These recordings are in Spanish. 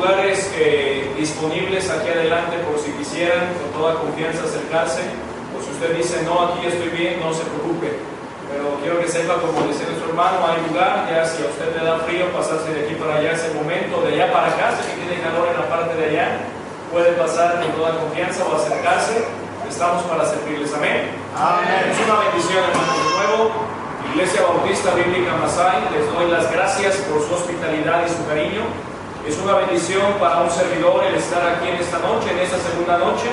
lugares disponibles aquí adelante por si quisieran con toda confianza acercarse. O si usted dice, no, aquí estoy bien, no se preocupe. Pero quiero que sepa, como dice nuestro hermano, hay lugar, ya si a usted le da frío pasarse de aquí para allá ese momento, de allá para acá, si tiene calor en la parte de allá, puede pasar con toda confianza o acercarse. Estamos para servirles, amén. Amén. Es una bendición, hermano. De nuevo, Iglesia Bautista Bíblica Masai, les doy las gracias por su hospitalidad y su cariño. Es una bendición para un servidor el estar aquí en esta noche, en esta segunda noche,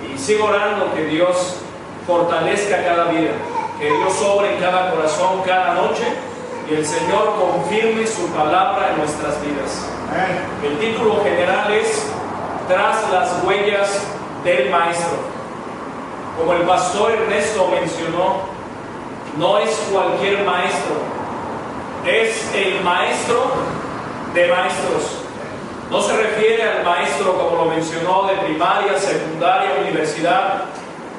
y sigo orando que Dios fortalezca cada vida, que Dios sobre en cada corazón cada noche y el Señor confirme su palabra en nuestras vidas. El título general es Tras las huellas del Maestro. Como el pastor Ernesto mencionó, no es cualquier maestro, es el maestro de maestros. No se refiere al maestro, como lo mencionó, de primaria, secundaria, universidad,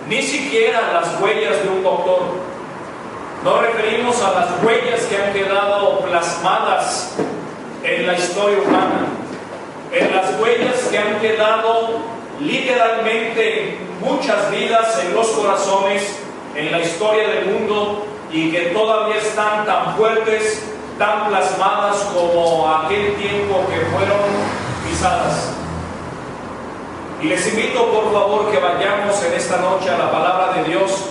ni siquiera a las huellas de un doctor. Nos referimos a las huellas que han quedado plasmadas en la historia humana, en las huellas que han quedado literalmente muchas vidas en los corazones, en la historia del mundo, y que todavía están tan fuertes, tan plasmadas como aquel tiempo que fueron pisadas. Y les invito por favor que vayamos en esta noche a la palabra de Dios,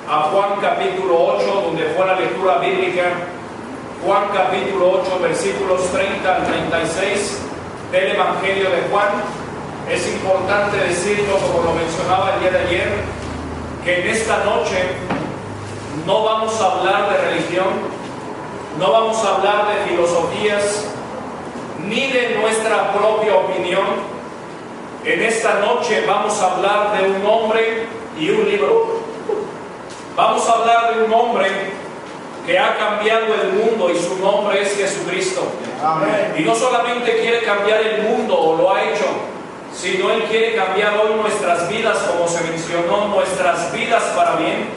a Juan capítulo 8, donde fue la lectura bíblica. Juan capítulo 8, versículos 30 al 36 del Evangelio de Juan. Es importante decirlo, como lo mencionaba el día de ayer, que en esta noche no vamos a hablar de religión, no vamos a hablar de filosofías, ni de nuestra propia opinión. En esta noche vamos a hablar de un hombre y un libro. Vamos a hablar de un hombre que ha cambiado el mundo y su nombre es Jesucristo. Amén. Y no solamente quiere cambiar el mundo, o lo ha hecho, sino Él quiere cambiar hoy nuestras vidas, como se mencionó, nuestras vidas para bien.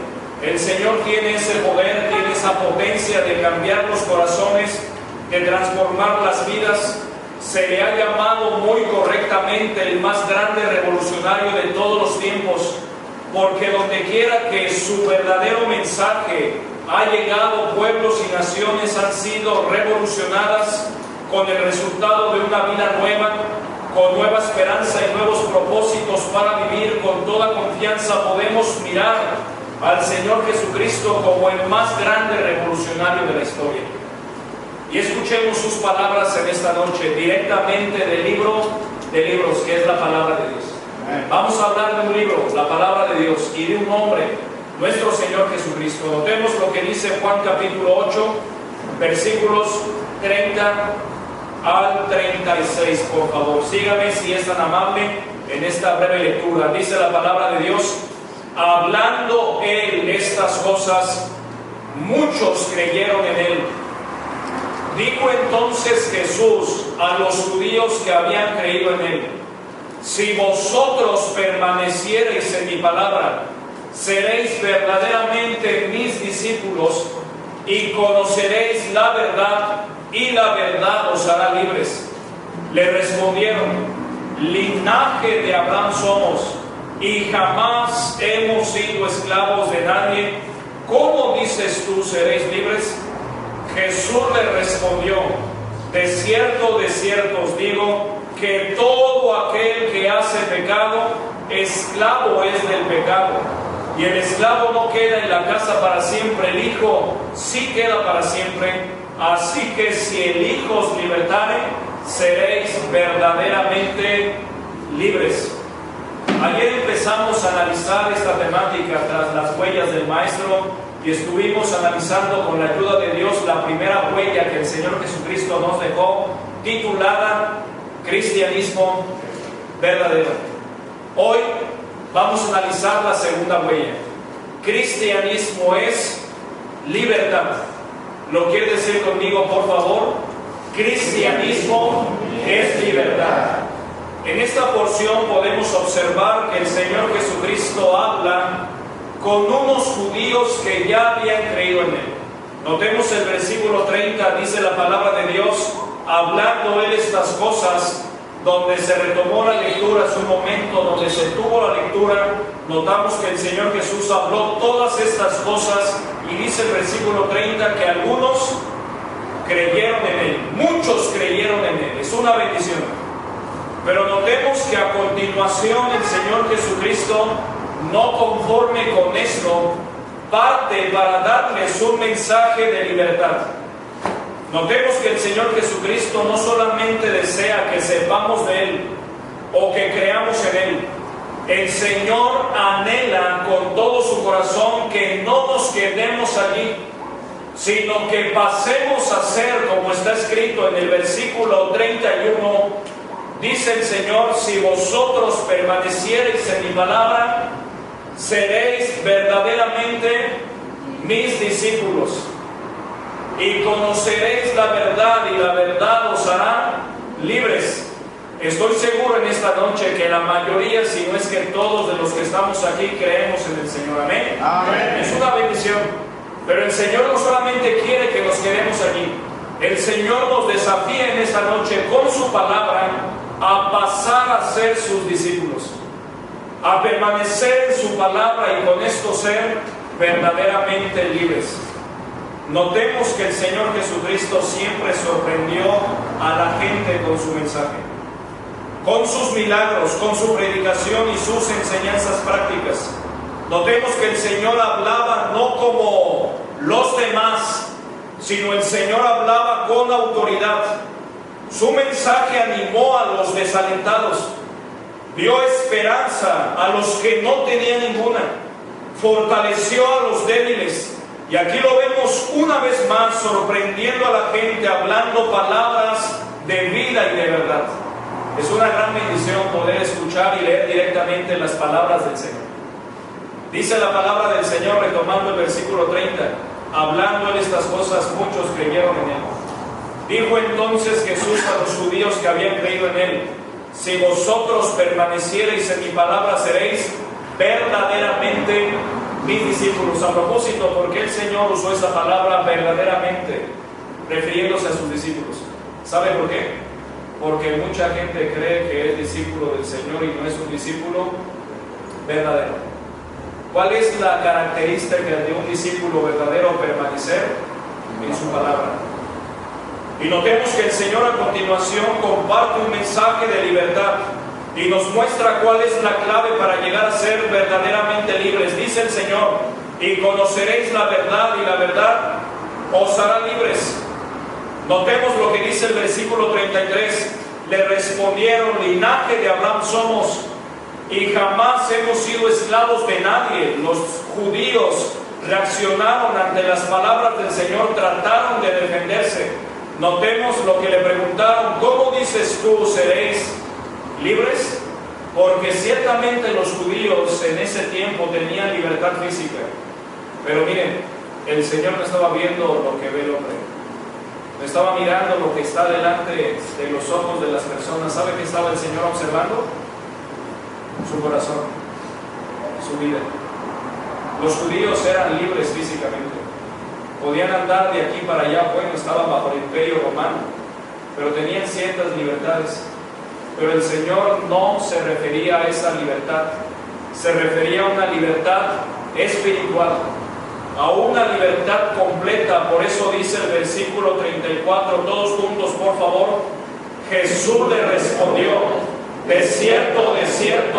El Señor tiene ese poder, tiene esa potencia de cambiar los corazones, de transformar las vidas. Se le ha llamado muy correctamente el más grande revolucionario de todos los tiempos, porque donde quiera que su verdadero mensaje ha llegado, pueblos y naciones han sido revolucionadas con el resultado de una vida nueva, con nueva esperanza y nuevos propósitos para vivir. Con toda confianza podemos mirar al Señor Jesucristo como el más grande revolucionario de la historia. Y escuchemos sus palabras en esta noche, directamente del libro de libros, que es la palabra de Dios. Vamos a hablar de un libro, la palabra de Dios, y de un hombre, nuestro Señor Jesucristo. Notemos lo que dice Juan capítulo 8, versículos 30 al 36, por favor. Sígame si es tan amable en esta breve lectura. Dice la palabra de Dios: hablando Él estas cosas, muchos creyeron en Él. Dijo entonces Jesús a los judíos que habían creído en Él: si vosotros permaneciereis en mi palabra, seréis verdaderamente mis discípulos y conoceréis la verdad, y la verdad os hará libres. Le respondieron: linaje de Abraham somos, y jamás hemos sido esclavos de nadie. ¿Cómo dices tú seréis libres? Jesús le respondió: de cierto os digo, que todo aquel que hace pecado, esclavo es del pecado. Y el esclavo no queda en la casa para siempre, el Hijo sí queda para siempre. Así que si el Hijo os libertare, seréis verdaderamente libres. Ayer empezamos a analizar esta temática tras las huellas del Maestro, y estuvimos analizando con la ayuda de Dios la primera huella que el Señor Jesucristo nos dejó, titulada Cristianismo verdadero. Hoy vamos a analizar la segunda huella. Cristianismo es libertad. ¿Lo quiere decir conmigo, por favor? Cristianismo es libertad. En esta porción podemos observar que el Señor Jesucristo habla con unos judíos que ya habían creído en Él. Notemos el versículo 30, dice la palabra de Dios: hablando Él estas cosas, donde se retomó la lectura, es un momento donde se tuvo la lectura, notamos que el Señor Jesús habló todas estas cosas y dice el versículo 30 que algunos creyeron en Él, muchos creyeron en Él, es una bendición. Pero notemos que a continuación el Señor Jesucristo, no conforme con esto, parte para darles un mensaje de libertad. Notemos que el Señor Jesucristo no solamente desea que sepamos de Él o que creamos en Él. El Señor anhela con todo su corazón que no nos quedemos allí, sino que pasemos a ser, como está escrito en el versículo 31, dice el Señor: si vosotros permaneciereis en mi palabra, seréis verdaderamente mis discípulos, y conoceréis la verdad, y la verdad os hará libres. Estoy seguro en esta noche que la mayoría, si no es que todos de los que estamos aquí, creemos en el Señor. Amén. Amén. Es una bendición. Pero el Señor no solamente quiere que nos quedemos allí, el Señor nos desafía en esta noche con su palabra a pasar a ser sus discípulos, a permanecer en su palabra y con esto ser verdaderamente libres. Notemos que el Señor Jesucristo siempre sorprendió a la gente con su mensaje, con sus milagros, con su predicación y sus enseñanzas prácticas. Notemos que el Señor hablaba no como los demás, sino el Señor hablaba con autoridad. Su mensaje animó a los desalentados, dio esperanza a los que no tenían ninguna, fortaleció a los débiles. Y aquí lo vemos una vez más sorprendiendo a la gente, hablando palabras de vida y de verdad. Es una gran bendición poder escuchar y leer directamente las palabras del Señor. Dice la palabra del Señor, retomando el versículo 30, hablando de estas cosas, muchos creyeron en Él. Dijo entonces Jesús a los judíos que habían creído en Él: si vosotros permaneciereis en mi palabra, seréis verdaderamente mis discípulos. A propósito, ¿por qué el Señor usó esa palabra verdaderamente, refiriéndose a sus discípulos? ¿Sabe por qué? Porque mucha gente cree que es discípulo del Señor y no es un discípulo verdadero. ¿Cuál es la característica de un discípulo verdadero? Permanecer en su palabra. Y notemos que el Señor a continuación comparte un mensaje de libertad y nos muestra cuál es la clave para llegar a ser verdaderamente libres. Dice el Señor: y conoceréis la verdad, y la verdad os hará libres. Notemos lo que dice el versículo 33. Le respondieron: linaje de Abraham somos, y jamás hemos sido esclavos de nadie. Los judíos reaccionaron ante las palabras del Señor, trataron de defenderse. Notemos lo que le preguntaron: ¿cómo dices tú seréis libres? Porque ciertamente los judíos en ese tiempo tenían libertad física. Pero miren, el Señor no estaba viendo lo que ve el hombre, no estaba mirando lo que está delante de los ojos de las personas. ¿Sabe qué estaba el Señor observando? Su corazón, su vida. Los judíos eran libres físicamente, podían andar de aquí para allá, bueno, estaban bajo el imperio romano, pero tenían ciertas libertades. Pero el Señor no se refería a esa libertad, se refería a una libertad espiritual, a una libertad completa. Por eso dice el versículo 34, todos juntos por favor: Jesús le respondió: de cierto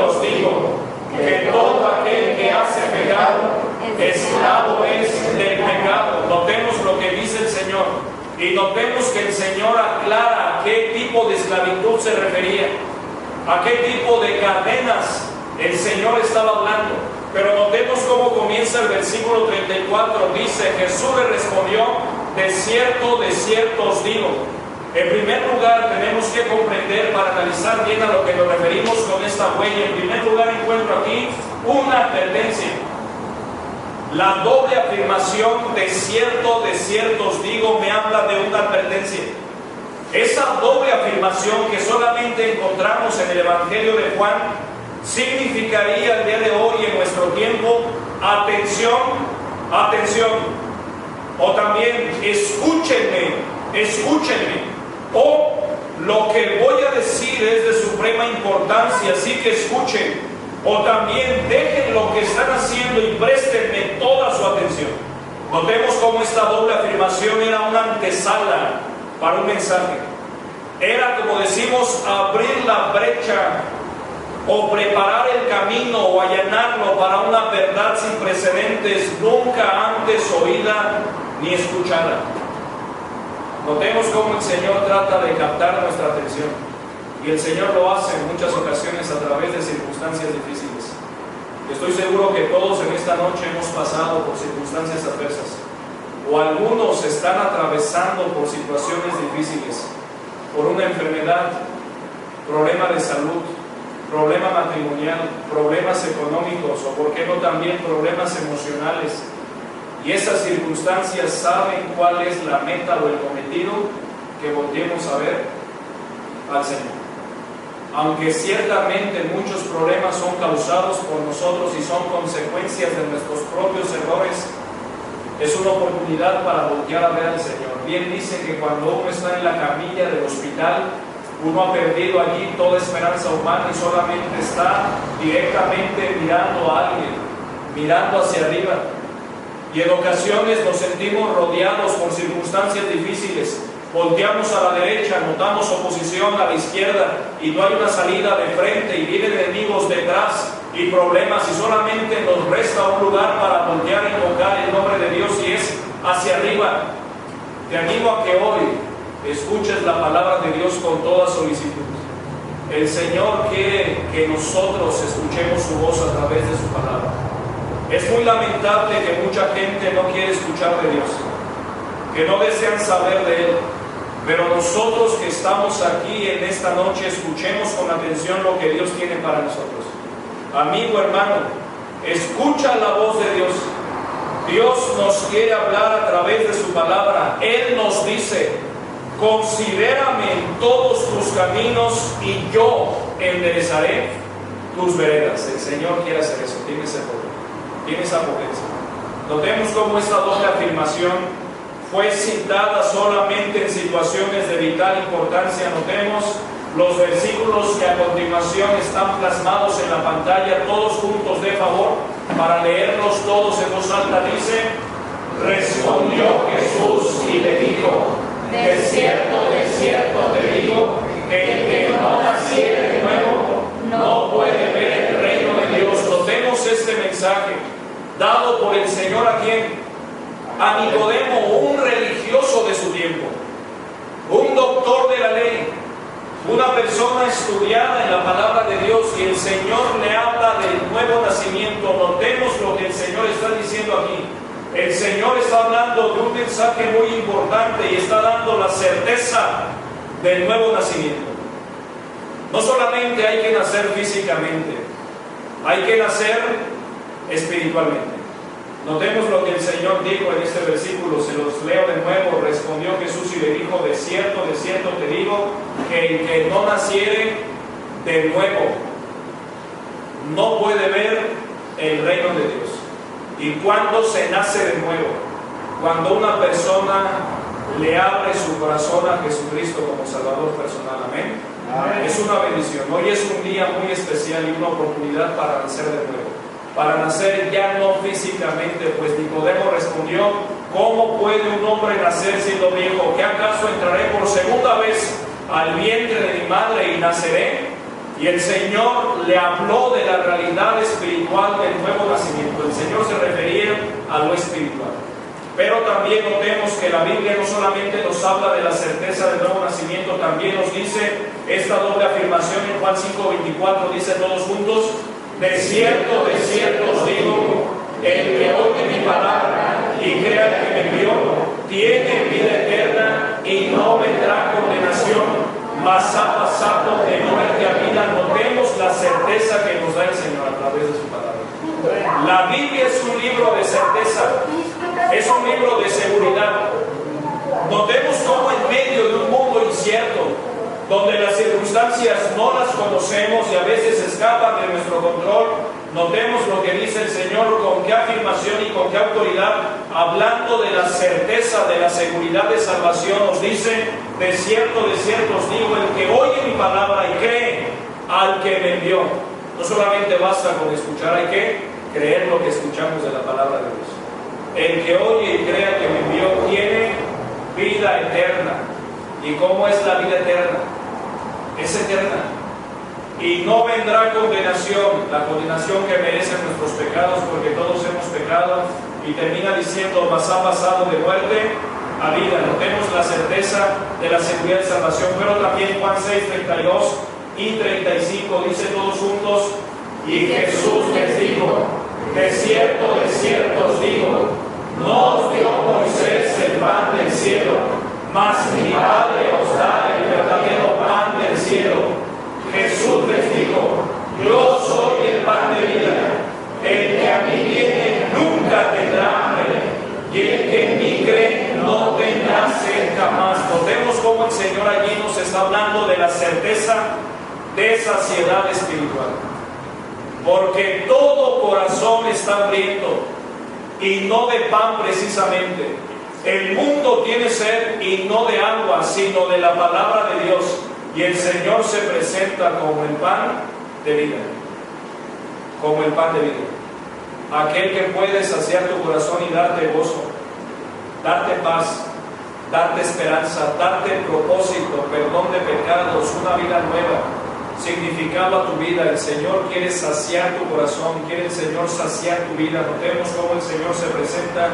os digo, que todo aquel que hace pecado, esclavo es del pecado. Notemos lo que dice el Señor, y notemos que el Señor aclara a qué tipo de esclavitud se refería, a qué tipo de cadenas el Señor estaba hablando. Pero notemos cómo comienza el versículo 34, dice: Jesús le respondió: de cierto os digo. En primer lugar, tenemos que comprender, para analizar bien a lo que nos referimos con esta huella, en primer lugar encuentro aquí una advertencia. La doble afirmación de cierto os digo me habla de una advertencia. Esa doble afirmación que solamente encontramos en el Evangelio de Juan significaría el día de hoy, en nuestro tiempo: atención, atención. O también escúchenme, escúchenme. O lo que voy a decir decir es de suprema importancia, así que escuchen, o también dejen lo que están haciendo y préstenme toda su atención. Notemos cómo esta doble afirmación era una antesala para un mensaje. Era, como decimos, abrir la brecha o preparar el camino o allanarlo para una verdad sin precedentes, nunca antes oída ni escuchada. Notemos cómo el Señor trata de captar nuestra atención, y el Señor lo hace en muchas ocasiones a través de circunstancias difíciles. Estoy seguro que todos en esta noche hemos pasado por circunstancias adversas, o algunos están atravesando por situaciones difíciles, por una enfermedad, problema de salud, problema matrimonial, problemas económicos, o por qué no también problemas emocionales. Y esas circunstancias saben cuál es la meta o el cometido, que volteemos a ver al Señor. Aunque ciertamente muchos problemas son causados por nosotros y son consecuencias de nuestros propios errores, es una oportunidad para voltear a ver al Señor. Bien dice que cuando uno está en la camilla del hospital, uno ha perdido allí toda esperanza humana y solamente está directamente mirando a alguien, mirando hacia arriba. Y en ocasiones nos sentimos rodeados por circunstancias difíciles. Volteamos a la derecha, notamos oposición a la izquierda y no hay una salida de frente y vienen enemigos detrás y problemas, y solamente nos resta un lugar para voltear y invocar el nombre de Dios, y es hacia arriba. Te animo a que hoy escuches la palabra de Dios con toda solicitud. El Señor quiere que nosotros escuchemos su voz a través de su palabra. Es muy lamentable que mucha gente no quiere escuchar de Dios, que no desean saber de Él. Pero nosotros que estamos aquí en esta noche, escuchemos con atención lo que Dios tiene para nosotros. Amigo, hermano, escucha la voz de Dios. Dios nos quiere hablar a través de su palabra. Él nos dice: considérame en todos tus caminos y yo enderezaré tus veredas. El Señor quiere hacer eso, tiene ese poder, tiene esa potencia. Notemos cómo esta doble afirmación fue citada solamente en situaciones de vital importancia. Notemos los versículos que a continuación están plasmados en la pantalla, todos juntos de favor, para leerlos todos en voz alta. Dice: respondió Jesús y le dijo: de cierto te digo, que el que no naciere de nuevo no puede ver el reino de Dios. Notemos este mensaje dado por el Señor a quien, a Nicodemo, un religioso de su tiempo, un doctor de la ley, una persona estudiada en la palabra de Dios, y el Señor le habla del nuevo nacimiento. Notemos lo que el Señor está diciendo aquí. El Señor está hablando de un mensaje muy importante y está dando la certeza del nuevo nacimiento. No solamente hay que nacer físicamente, hay que nacer espiritualmente. Notemos lo que el Señor dijo en este versículo, se los leo de nuevo. Respondió Jesús y le dijo: de cierto te digo, que el que no naciere de nuevo no puede ver el reino de Dios. ¿Y cuándo se nace de nuevo? Cuando una persona le abre su corazón a Jesucristo como Salvador personal. Amén. Amén. Es una bendición. Hoy es un día muy especial y una oportunidad para nacer de nuevo, para nacer ya no físicamente, pues Nicodemo respondió: ¿cómo puede un hombre nacer siendo viejo? ¿Qué acaso entraré por segunda vez al vientre de mi madre y naceré? Y el Señor le habló de la realidad espiritual del nuevo nacimiento. El Señor se refería a lo espiritual. Pero también notemos que la Biblia no solamente nos habla de la certeza del nuevo nacimiento, también nos dice esta doble afirmación en Juan 5:24, dice todos juntos: de cierto os digo, el que oye mi palabra y crea que me envió, tiene vida eterna y no vendrá condenación, mas ha pasado de muerte a vida. Notemos la certeza que nos da el Señor a través de su palabra. La Biblia es un libro de certeza, es un libro de seguridad. Notemos cómo en medio de un mundo incierto, donde las circunstancias no las conocemos y a veces escapan de nuestro control, notemos lo que dice el Señor, con qué afirmación y con qué autoridad, hablando de la certeza, de la seguridad de salvación. Nos dice: de cierto os digo, el que oye mi palabra y cree al que me envió. No solamente basta con escuchar, hay que creer lo que escuchamos de la palabra de Dios. El que oye y crea que me envió tiene vida eterna. ¿Y cómo es la vida eterna? Es eterna. Y no vendrá condenación, la condenación que merecen nuestros pecados, porque todos hemos pecado. Y termina diciendo, mas ha pasado de muerte a vida. Notemos la certeza de la seguridad de salvación. Pero también Juan 6, 32 y 35 dice todos juntos: y Jesús les dijo, de cierto os digo, no os dio Moisés el pan del cielo, mas mi Padre os da el verdadero pan del cielo. Jesús les dijo, yo soy el pan de vida. El que a mí viene nunca tendrá hambre, y el que en mí cree no tendrá sed jamás. Notemos cómo el Señor allí nos está hablando de la certeza de saciedad espiritual. Porque todo corazón está hambriento, y no de pan precisamente. El mundo tiene sed, y no de agua, sino de la palabra de Dios. Y el Señor se presenta como el pan de vida. Como el pan de vida. Aquel que puede saciar tu corazón y darte gozo, darte paz, darte esperanza, darte propósito, perdón de pecados, una vida nueva, significado a tu vida. El Señor quiere saciar tu corazón, quiere el Señor saciar tu vida. Notemos cómo el Señor se presenta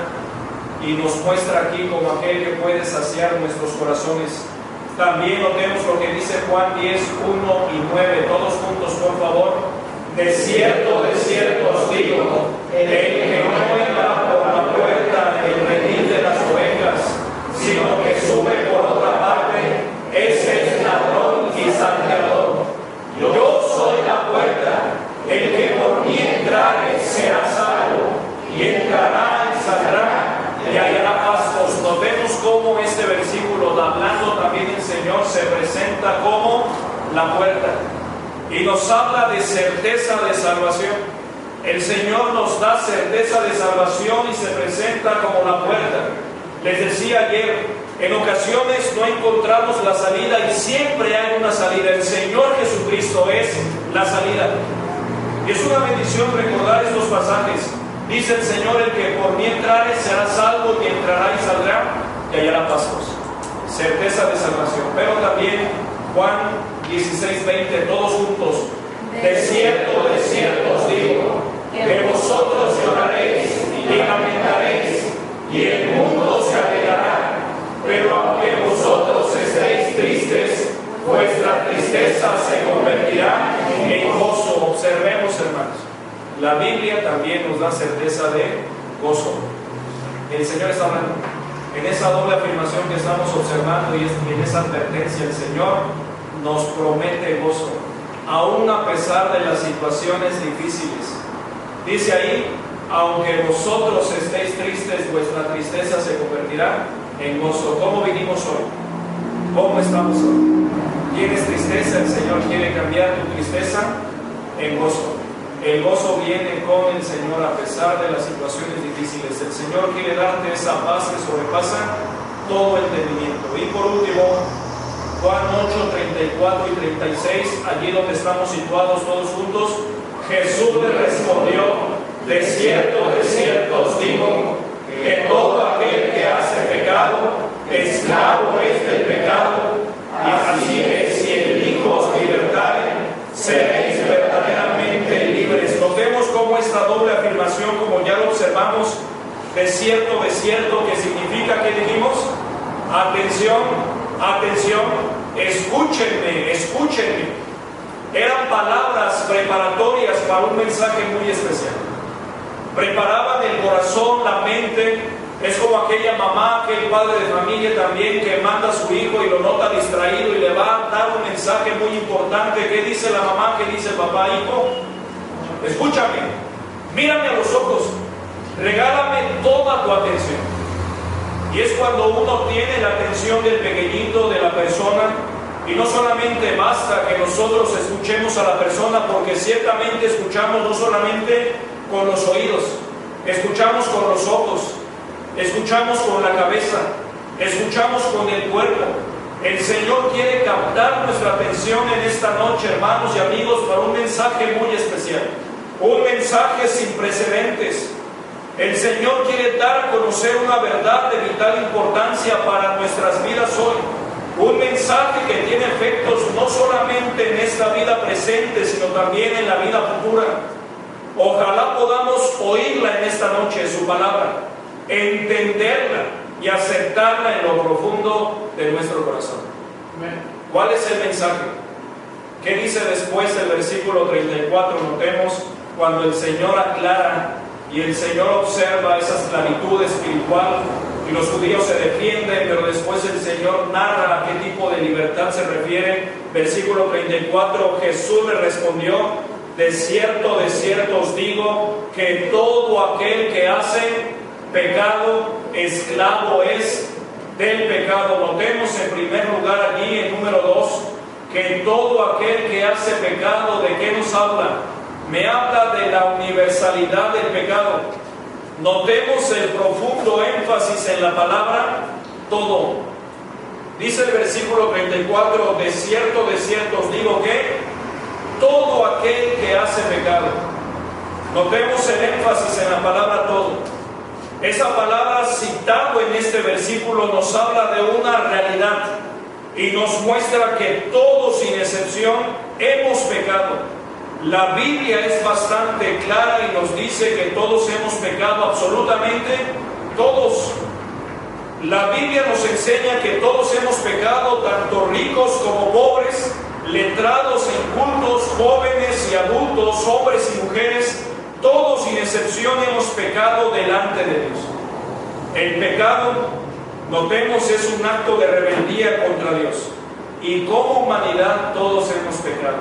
y nos muestra aquí como aquel que puede saciar nuestros corazones. También notemos lo que dice Juan 10, 1 y 9, todos juntos por favor. De cierto os digo, el que no entra por la puerta del redil de las ovejas, sino que sube por otra parte, ese es ladrón y salteador. Yo soy la puerta, el que por mí entrare será salvo, y entrará y saldrá, y hallará pastos. Notemos cómo este versículo, hablando también el Señor, se presenta como la puerta. Y nos habla de certeza de salvación. El Señor nos da certeza de salvación y se presenta como la puerta. Les decía ayer, en ocasiones no encontramos la salida y siempre hay una salida. El Señor Jesucristo es la salida. Y es una bendición recordar estos pasajes. Dice el Señor, el que por mí entrare será salvo, y entrará y saldrá, y hallará pastos. Certeza de salvación. Pero también Juan 16, 20, todos juntos. De cierto os digo, que vosotros lloraréis y lamentaréis, y el mundo se alegrará. Pero aunque vosotros estéis tristes, vuestra tristeza se convertirá en gozo. Observemos, hermanos, la Biblia también nos da certeza de gozo. El Señor está hablando en esa doble afirmación que estamos observando, y en esa advertencia el Señor nos promete gozo, aún a pesar de las situaciones difíciles. Dice ahí, aunque vosotros estéis tristes, vuestra tristeza se convertirá en gozo. ¿Cómo vinimos hoy? ¿Cómo estamos hoy? ¿Tienes tristeza? El Señor quiere cambiar tu tristeza en gozo. El gozo viene con el Señor a pesar de las situaciones difíciles. El Señor quiere darte esa paz que sobrepasa todo entendimiento. Y por último, Juan 8, 34 y 36, allí donde estamos situados todos juntos. Jesús le respondió, de cierto os digo, que todo aquel que hace pecado, esclavo es del pecado. Y así es, si el Hijo os libertare, seréis verdaderamente libres. Notemos cómo esta doble afirmación, como ya lo observamos, de cierto, que significa, que dijimos, atención, escúchenme. Eran palabras preparatorias para un mensaje muy especial. Preparaban el corazón, la mente. Es como aquella mamá, aquel padre de familia también, que manda a su hijo y lo nota distraído y le va a dar un mensaje muy importante. ¿Qué dice la mamá? ¿Qué dice el papá? Hijo, escúchame, mírame a los ojos, regálame toda tu atención. Y es cuando uno tiene la atención del pequeñito, de la persona, y no solamente basta que nosotros escuchemos a la persona, porque ciertamente escuchamos no solamente con los oídos, escuchamos con los ojos, escuchamos con la cabeza, escuchamos con el cuerpo. El Señor quiere captar nuestra atención en esta noche, hermanos y amigos, para un mensaje muy especial, un mensaje sin precedentes. El Señor quiere dar a conocer una verdad de vital importancia para nuestras vidas hoy. Un mensaje que tiene efectos no solamente en esta vida presente, sino también en la vida futura. Ojalá podamos oírla en esta noche, su palabra, entenderla y aceptarla en lo profundo de nuestro corazón. ¿Cuál es el mensaje? ¿Qué dice después el versículo 34? Notemos cuando el Señor aclara y el Señor observa esa esclavitud espiritual y los judíos se defienden, pero después el Señor narra a qué tipo de libertad se refiere. Versículo 34, Jesús le respondió: de cierto os digo, que todo aquel que hace pecado, esclavo es del pecado. Notemos en primer lugar allí, en número 2, que todo aquel que hace pecado, ¿de qué nos habla? Me habla de la universalidad del pecado. Notemos el profundo énfasis en la palabra todo. Dice el versículo 34, de cierto os digo que todo aquel que hace pecado. Notemos el énfasis en la palabra todo. Esa palabra citado en este versículo nos habla de una realidad y nos muestra que todos sin excepción hemos pecado. La Biblia es bastante clara y nos dice que todos hemos pecado, absolutamente todos. La Biblia nos enseña que todos hemos pecado, tanto ricos como pobres, letrados e incultos, jóvenes y adultos, hombres y mujeres, todos sin excepción hemos pecado delante de Dios. El pecado, notemos, es un acto de rebeldía contra Dios. Y como humanidad todos hemos pecado.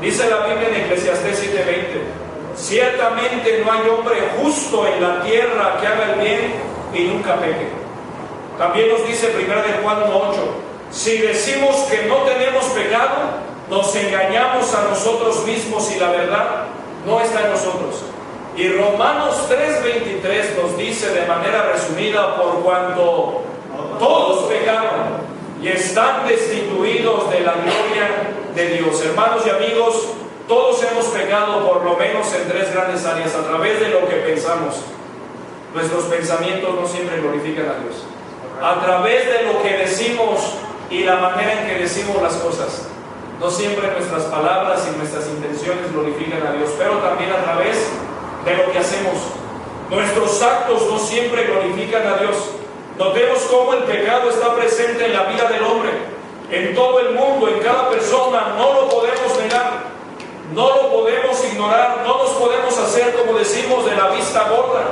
Dice la Biblia en Eclesiastés 7:20: ciertamente no hay hombre justo en la tierra que haga el bien y nunca peque. También nos dice 1 Juan 1:8: si decimos que no tenemos pecado, nos engañamos a nosotros mismos y la verdad no está en nosotros. Y Romanos 3:23 nos dice de manera resumida: por cuanto todos pecaron y están destituidos de la gloria de Dios. Hermanos y amigos, todos hemos pecado por lo menos en 3 grandes áreas. A través de lo que pensamos. Nuestros pensamientos no siempre glorifican a Dios. A través de lo que decimos y la manera en que decimos las cosas. No siempre nuestras palabras y nuestras intenciones glorifican a Dios, pero también a través de lo que hacemos. Nuestros actos no siempre glorifican a Dios. Notemos cómo el pecado está presente en la vida del hombre, en todo el mundo, en cada persona. No lo podemos negar, no lo podemos ignorar, no nos podemos hacer, como decimos, de la vista gorda.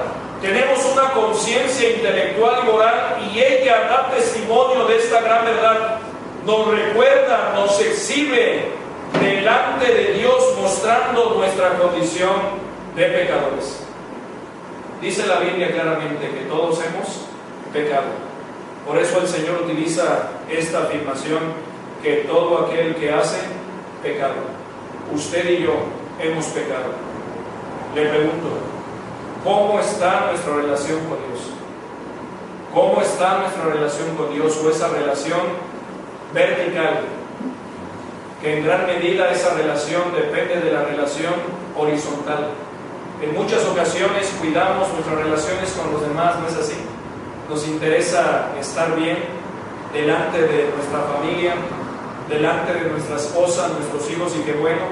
Tenemos una conciencia intelectual y moral y ella da testimonio de esta gran verdad. Nos recuerda, nos exhibe delante de Dios, mostrando nuestra condición de pecadores. Dice la Biblia claramente que todos hemos pecado. Por eso el Señor utiliza esta afirmación, que todo aquel que hace pecado. Usted y yo hemos pecado. Le pregunto, ¿cómo está nuestra relación con Dios? ¿Cómo está nuestra relación con Dios, o esa relación vertical? Que en gran medida esa relación depende de la relación horizontal. En muchas ocasiones cuidamos nuestras relaciones con los demás, ¿no es así? Nos interesa estar bien delante de nuestra familia, delante de nuestra esposa, nuestros hijos, y qué bueno.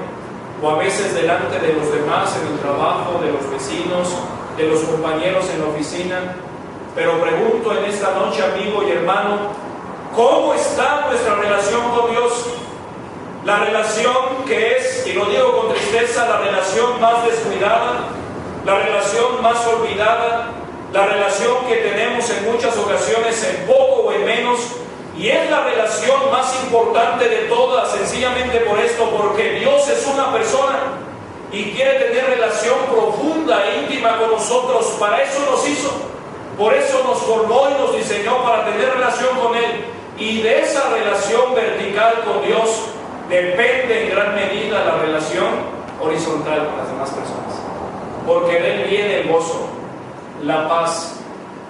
O a veces delante de los demás en el trabajo, de los vecinos, de los compañeros en la oficina. Pero pregunto en esta noche, amigo y hermano, ¿cómo está nuestra relación con Dios? La relación que es, y lo digo con tristeza, la relación más descuidada, la relación más olvidada, la relación que tenemos en muchas ocasiones en poco o en menos, y es la relación más importante de todas, sencillamente por esto, porque Dios es una persona y quiere tener relación profunda e íntima con nosotros. Para eso nos hizo, por eso nos formó y nos diseñó, para tener relación con Él. Y de esa relación vertical con Dios depende en gran medida la relación horizontal con las demás personas, porque de Él viene el gozo, la paz,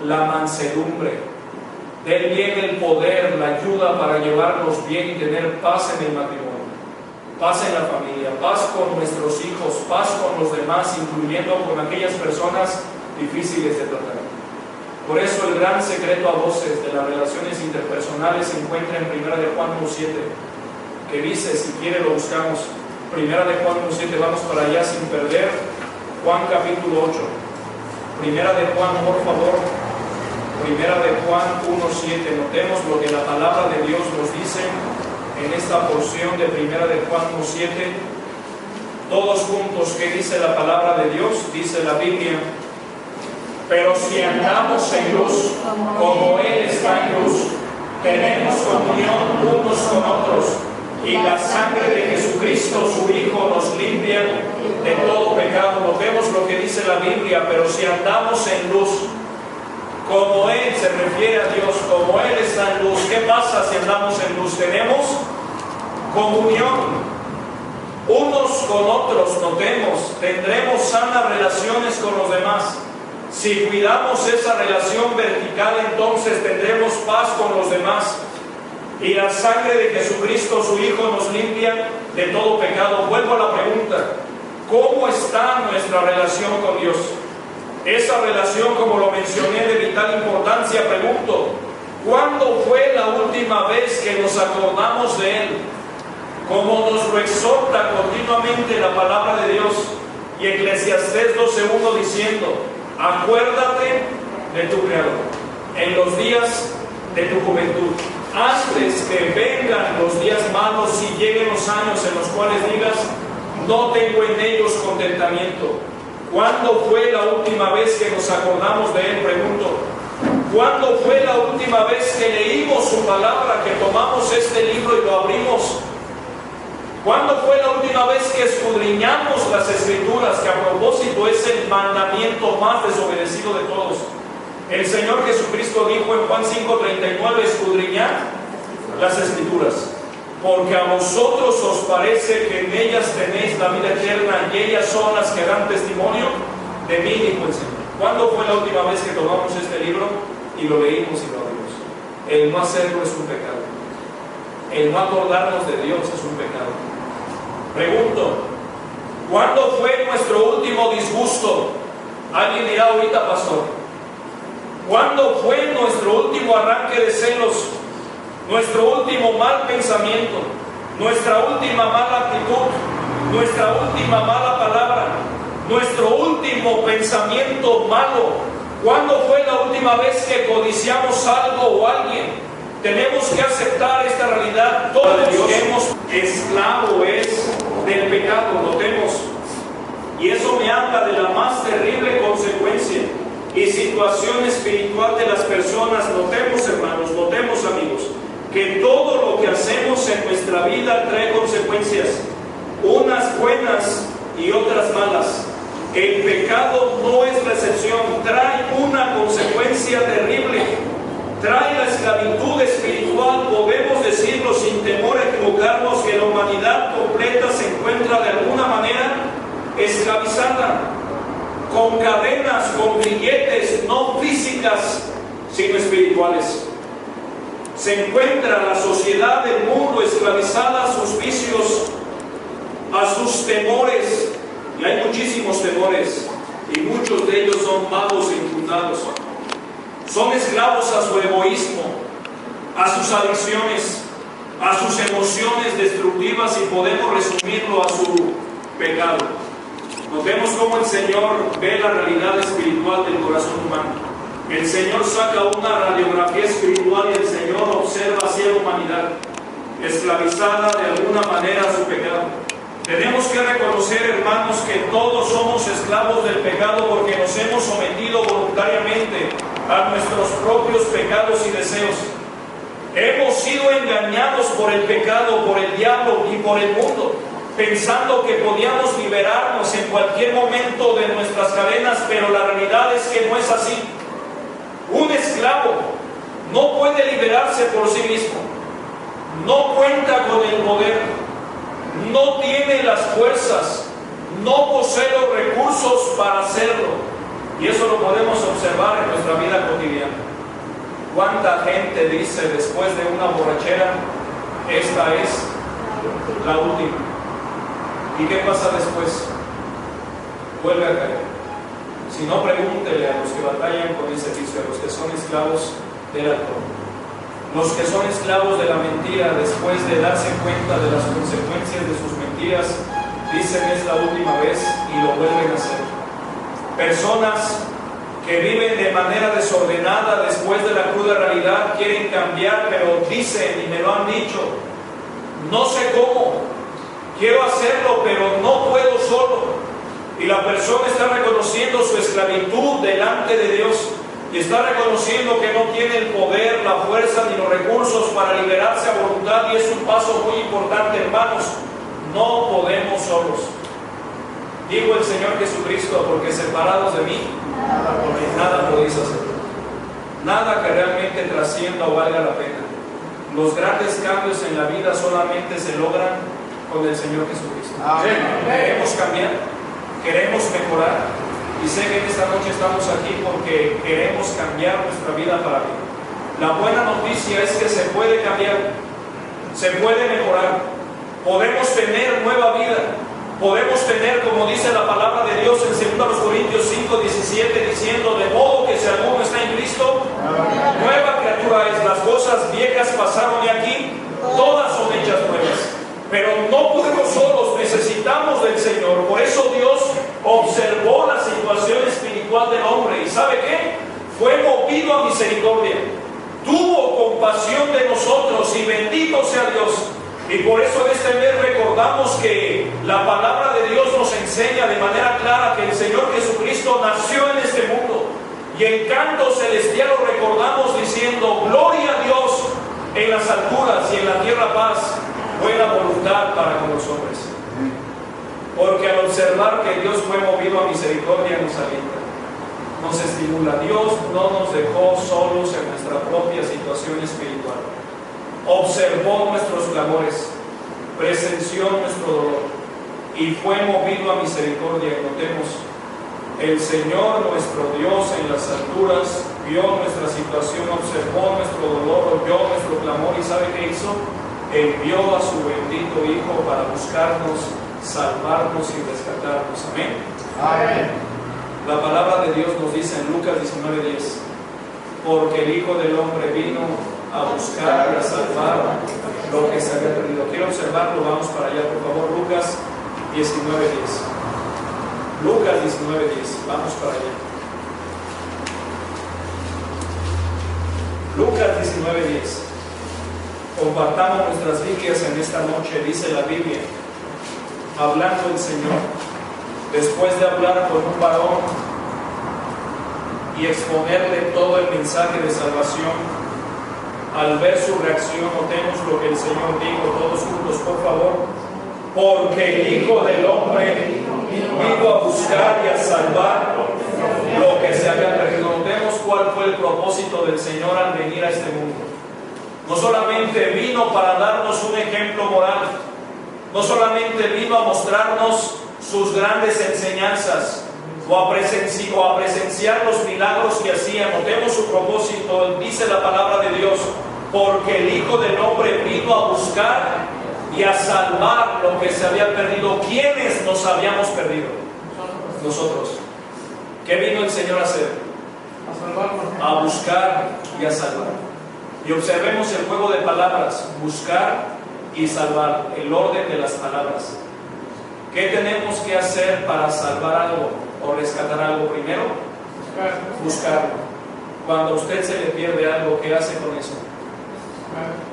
la mansedumbre, De Él viene el poder, la ayuda para llevarnos bien y tener paz en el matrimonio, paz en la familia, paz con nuestros hijos, paz con los demás, incluyendo con aquellas personas difíciles de tratar. Por eso el gran secreto a voces de las relaciones interpersonales se encuentra en 1 de Juan 1:7, que dice, si quiere lo buscamos, 1 de Juan 1:7, vamos para allá sin perder, Juan capítulo 8, 1 de Juan, por favor, 1 de Juan 1:7, notemos lo que la palabra de Dios nos dice en esta porción de 1 de Juan 1:7, todos juntos, ¿qué dice la palabra de Dios? Dice la Biblia, pero si andamos en luz, como Él está en luz, tenemos comunión unos con otros, y la sangre de Jesucristo, su Hijo, nos limpia de todo pecado. Notemos lo que dice la Biblia, pero si andamos en luz, como Él, se refiere a Dios, como Él está en luz. ¿Qué pasa si andamos en luz? Tenemos comunión unos con otros, notemos, tendremos sanas relaciones con los demás. Si cuidamos esa relación vertical, entonces tendremos paz con los demás. Y la sangre de Jesucristo, su Hijo, nos limpia de todo pecado. Vuelvo a la pregunta, ¿cómo está nuestra relación con Dios? Esa relación, como lo mencioné, de vital importancia. Pregunto, ¿cuándo fue la última vez que nos acordamos de Él? Como nos lo exhorta continuamente la palabra de Dios, y Eclesiastés 12:1 diciendo, acuérdate de tu Creador en los días de tu juventud, antes que vengan los días malos y lleguen los años en los cuales digas, no tengo en ellos contentamiento. ¿Cuándo fue la última vez que nos acordamos de Él? Pregunto, ¿cuándo fue la última vez que leímos su palabra, que tomamos este libro y lo abrimos? ¿Cuándo fue la última vez que escudriñamos las Escrituras, que a propósito es el mandamiento más desobedecido de todos? El Señor Jesucristo dijo en Juan 5:39, escudriñad las Escrituras, porque a vosotros os parece que en ellas tenéis la vida eterna, y ellas son las que dan testimonio de mí, dijo el Señor. ¿Cuándo fue la última vez que tomamos este libro y lo leímos y lo abrimos? El no hacerlo es un pecado. El no acordarnos de Dios es un pecado. Pregunto, ¿cuándo fue nuestro último disgusto? Alguien dirá ahorita, pastor, ¿cuándo fue nuestro último arranque de celos? Nuestro último mal pensamiento, nuestra última mala actitud, nuestra última mala palabra, nuestro último pensamiento malo. ¿Cuándo fue la última vez que codiciamos algo o alguien? Tenemos que aceptar esta realidad. Todos somos esclavo es del pecado, notemos. Y eso me habla de la más terrible consecuencia y situación espiritual de las personas. Notemos, hermanos, notemos, amigos, que todo lo que hacemos en nuestra vida trae consecuencias, unas buenas y otras malas. El pecado no es la excepción, trae una consecuencia terrible, trae la esclavitud espiritual. Podemos decirlo sin temor a equivocarnos, que la humanidad completa se encuentra de alguna manera esclavizada, con cadenas, con grilletes, no físicas, sino espirituales. Se encuentra la sociedad del mundo esclavizada a sus vicios, a sus temores, y hay muchísimos temores, y muchos de ellos son vagos e infundados. Son esclavos a su egoísmo, a sus adicciones, a sus emociones destructivas, y podemos resumirlo a su pecado. Notemos cómo el Señor ve la realidad espiritual del corazón humano. El Señor saca una radiografía espiritual y el Señor observa hacia la humanidad, esclavizada de alguna manera a su pecado. Tenemos que reconocer, hermanos, que todos somos esclavos del pecado, porque nos hemos sometido voluntariamente a nuestros propios pecados y deseos. Hemos sido engañados por el pecado, por el diablo y por el mundo, pensando que podíamos liberarnos en cualquier momento de nuestras cadenas, pero la realidad es que no es así. Un esclavo no puede liberarse por sí mismo, no cuenta con el poder, no tiene las fuerzas, no posee los recursos para hacerlo, y eso lo podemos observar en nuestra vida cotidiana. ¿Cuánta gente dice después de una borrachera, esta es la última? ¿Y qué pasa después? Vuelve a caer. Si no, pregúntele a los que batallan con ese vicio, a los que son esclavos del alcohol. Los que son esclavos de la mentira, después de darse cuenta de las consecuencias de sus mentiras, dicen es la última vez y lo vuelven a hacer. Personas que viven de manera desordenada después de la cruda realidad, quieren cambiar, pero dicen, y me lo han dicho, no sé cómo, quiero hacerlo, pero no puedo solo. Y la persona está reconociendo su esclavitud delante de Dios y está reconociendo que no tiene el poder, la fuerza ni los recursos para liberarse a voluntad, y es un paso muy importante, hermanos. No podemos solos. Dijo el Señor Jesucristo, porque separados de mí nada podéis hacer. Nada que realmente trascienda o valga la pena. Los grandes cambios en la vida solamente se logran con el Señor Jesucristo. Queremos cambiar, queremos mejorar, y sé que en esta noche estamos aquí porque queremos cambiar nuestra vida para bien. La buena noticia es que se puede cambiar, se puede mejorar, podemos tener nueva vida, podemos tener, como dice la palabra de Dios en 2 Corintios 5:17, diciendo, de modo que si alguno está en Cristo, nueva criatura es. Las cosas viejas pasaron y aquí todas son hechas nuevas. Pero no podemos solos, necesitamos del Señor. Por eso Dios observó la situación espiritual del hombre, y ¿sabe qué? Fue movido a misericordia, tuvo compasión de nosotros, y bendito sea Dios. Y por eso en este mes recordamos que la palabra de Dios nos enseña de manera clara que el Señor Jesucristo nació en este mundo, y en canto celestial lo recordamos diciendo, gloria a Dios en las alturas y en la tierra paz, buena voluntad para con los hombres. Porque al observar que Dios fue movido a misericordia, nos alienta, nos estimula. Dios no nos dejó solos en nuestra propia situación espiritual. Observó nuestros clamores, presenció nuestro dolor y fue movido a misericordia. Y notemos, el Señor nuestro Dios en las alturas vio nuestra situación, observó nuestro dolor, oyó nuestro clamor, y ¿sabe qué hizo? Envió a su bendito Hijo para buscarnos, salvarnos y rescatarnos. Amén. Amén. La palabra de Dios nos dice en Lucas 19:10, porque el Hijo del Hombre vino a buscar y a salvar lo que se había perdido. Quiero observarlo, vamos para allá, por favor. Lucas 19:10. Lucas 19:10, vamos para allá. Lucas 19:10. Compartamos nuestras Biblias en esta noche. Dice la Biblia, hablando el Señor, después de hablar con un varón y exponerle todo el mensaje de salvación, al ver su reacción, notemos lo que el Señor dijo, todos juntos, por favor. Porque el Hijo del Hombre vino a buscar y a salvar lo que se había perdido. Notemos cuál fue el propósito del Señor al venir a este mundo. No solamente vino para darnos un ejemplo moral, no solamente vino a mostrarnos sus grandes enseñanzas o a presenciar los milagros que hacía. Notemos su propósito, dice la palabra de Dios, porque el Hijo del Hombre vino a buscar y a salvar lo que se había perdido. ¿Quiénes nos habíamos perdido? Nosotros. ¿Qué vino el Señor a hacer? A buscar y a salvar. Y observemos el juego de palabras, buscar y salvar, el orden de las palabras. ¿Qué tenemos que hacer para salvar algo o rescatar algo? Primero, buscarlo. Cuando a usted se le pierde algo, ¿qué hace con eso?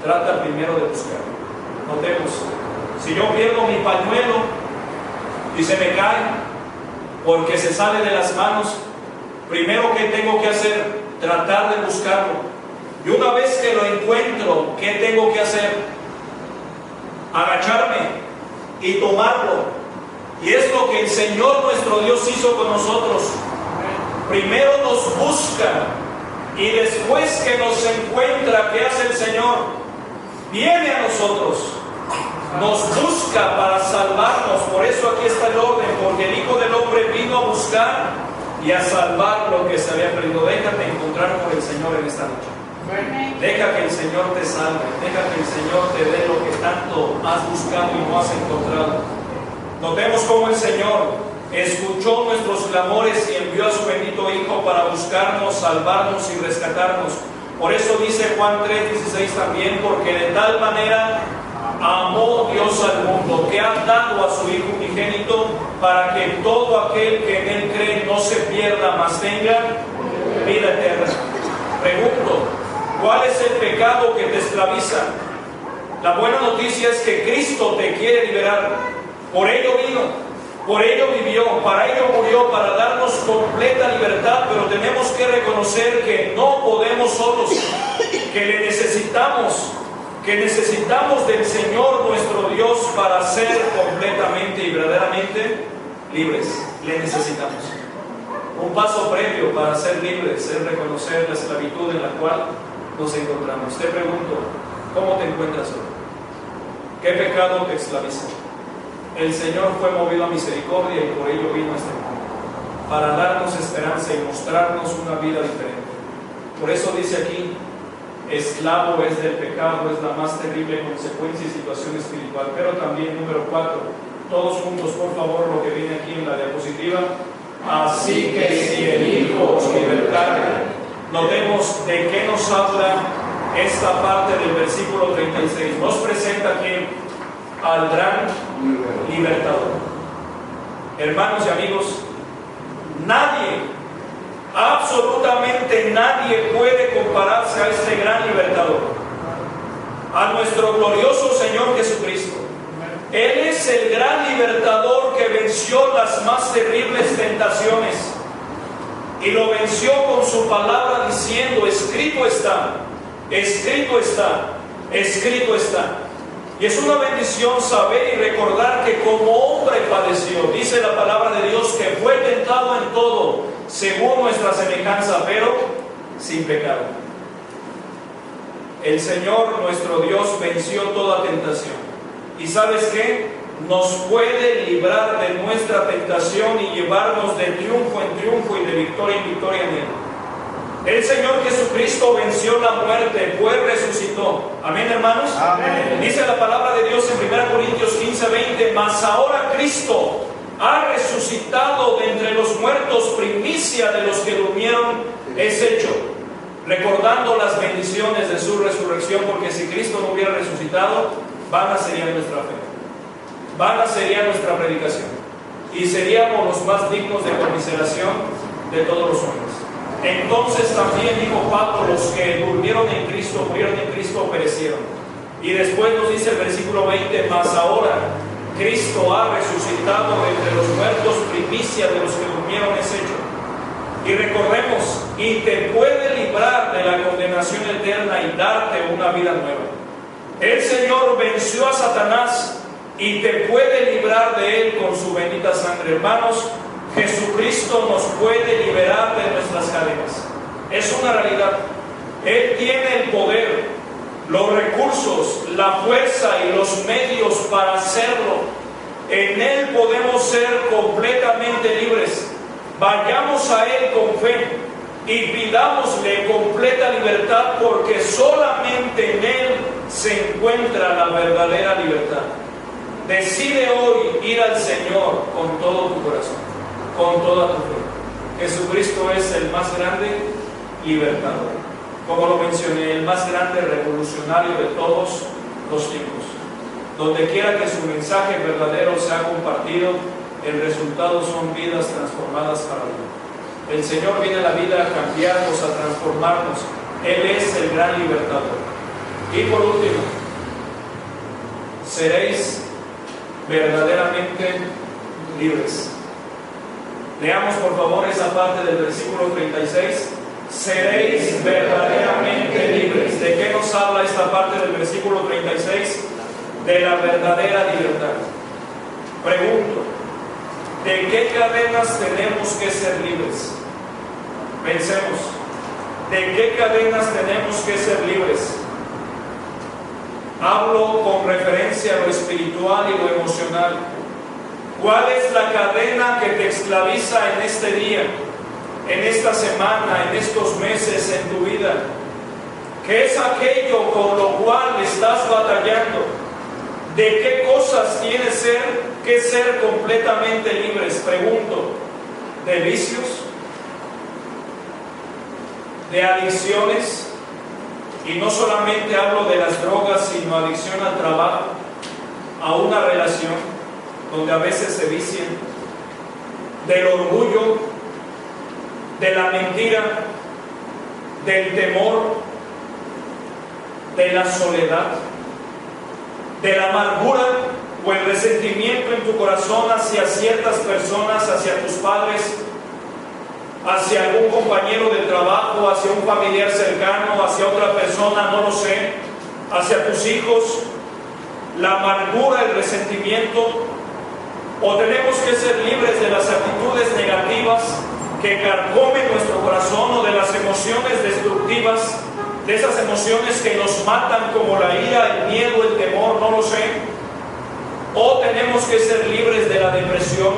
Trata primero de buscarlo. Notemos, si yo pierdo mi pañuelo y se me cae porque se sale de las manos, primero, ¿qué tengo que hacer? Tratar de buscarlo. Y una vez que lo encuentro, ¿qué tengo que hacer? Agacharme y tomarlo. Y es lo que el Señor nuestro Dios hizo con nosotros. Primero nos busca, y después que nos encuentra, ¿qué hace el Señor? Viene a nosotros, nos busca para salvarnos. Por eso aquí está el orden, porque el Hijo del Hombre vino a buscar y a salvar lo que se había perdido. Déjate encontrar por el Señor en esta noche. Deja que el Señor te salve, deja que el Señor te dé lo que tanto has buscado y no has encontrado. Notemos cómo el Señor escuchó nuestros clamores y envió a su bendito Hijo para buscarnos, salvarnos y rescatarnos. Por eso dice Juan 3:16 también, porque de tal manera amó Dios al mundo, que ha dado a su Hijo unigénito, para que todo aquel que en Él cree no se pierda, mas tenga vida eterna. Pregunto, ¿cuál es el pecado que te esclaviza? La buena noticia es que Cristo te quiere liberar. Por ello vino, por ello vivió, para ello murió, para darnos completa libertad, pero tenemos que reconocer que no podemos solos, que le necesitamos, del Señor nuestro Dios para ser completamente y verdaderamente libres. Le necesitamos. Un paso previo para ser libres es reconocer la esclavitud en la cual nos encontramos. Te pregunto, ¿cómo te encuentras hoy? ¿Qué pecado te esclaviza? El Señor fue movido a misericordia y por ello vino a este mundo, para darnos esperanza y mostrarnos una vida diferente. Por eso dice aquí, esclavo es del pecado, es la más terrible consecuencia y situación espiritual. Pero también, número 4, todos juntos, por favor, lo que viene aquí en la diapositiva. Así que si el Hijo os libertare. Notemos de qué nos habla esta parte del versículo 36. Nos presenta aquí al gran libertador. Hermanos y amigos, nadie, absolutamente nadie puede compararse a este gran libertador, a nuestro glorioso Señor Jesucristo. Él es el gran libertador que venció las más terribles tentaciones y lo venció con su palabra diciendo: escrito está, escrito está, escrito está. Y es una bendición saber y recordar que como hombre padeció. Dice la palabra de Dios que fue tentado en todo según nuestra semejanza, pero sin pecado. El Señor nuestro Dios venció toda tentación. ¿Y sabes qué? Nos puede librar de nuestra tentación y llevarnos de triunfo en triunfo y de victoria en victoria en Él. El Señor Jesucristo venció la muerte, pues resucitó. Amén, hermanos. Amén. Dice la palabra de Dios en 1 Corintios 15:20: mas ahora Cristo ha resucitado de entre los muertos, primicia de los que durmieron es hecho. Recordando las bendiciones de su resurrección, porque si Cristo no hubiera resucitado, vana sería nuestra fe, vana sería nuestra predicación, y seríamos los más dignos de conmiseración de todos los hombres. Entonces también dijo Pablo: los que durmieron en Cristo, murieron en Cristo, perecieron. Y después nos dice el versículo 20: mas ahora Cristo ha resucitado de entre los muertos, primicia de los que durmieron es hecho. Y recordemos, y te puede librar de la condenación eterna y darte una vida nueva. El Señor venció a Satanás y te puede librar de él con su bendita sangre. Hermanos, Jesucristo nos puede liberar de nuestras cadenas. Es una realidad. Él tiene el poder, los recursos, la fuerza y los medios para hacerlo. En Él podemos ser completamente libres. Vayamos a Él con fe y pidámosle completa libertad, porque solamente en Él se encuentra la verdadera libertad. Decide hoy ir al Señor con todo tu corazón, con toda tu fe. Jesucristo es el más grande libertador. Como lo mencioné, el más grande revolucionario de todos los tiempos. Donde quiera que su mensaje verdadero sea compartido, el resultado son vidas transformadas para Dios. El Señor viene a la vida a cambiarnos, a transformarnos. Él es el gran libertador. Y por último, seréis verdaderamente libres. Leamos por favor esa parte del versículo 36. Seréis verdaderamente libres. ¿De qué nos habla esta parte del versículo 36? De la verdadera libertad. Pregunto, ¿de qué cadenas tenemos que ser libres? Pensemos, ¿de qué cadenas tenemos que ser libres? Hablo con referencia a lo espiritual y lo emocional. ¿Cuál es la cadena que te esclaviza en este día, en esta semana, en estos meses, en tu vida? ¿Qué es aquello con lo cual estás batallando? ¿De qué cosas tienes que ser completamente libres? Pregunto, ¿de vicios? ¿De adicciones? Y no solamente hablo de las drogas, sino adicción al trabajo, a una relación donde a veces se vician, del orgullo, de la mentira, del temor, de la soledad, de la amargura o el resentimiento en tu corazón hacia ciertas personas, hacia tus padres, hacia algún compañero de trabajo, hacia un familiar cercano, hacia otra persona, no lo sé, hacia tus hijos, la amargura, el resentimiento, o tenemos que ser libres de las actitudes negativas que carcomen nuestro corazón, o de las emociones destructivas, de esas emociones que nos matan como la ira, el miedo, el temor, no lo sé, o tenemos que ser libres de la depresión,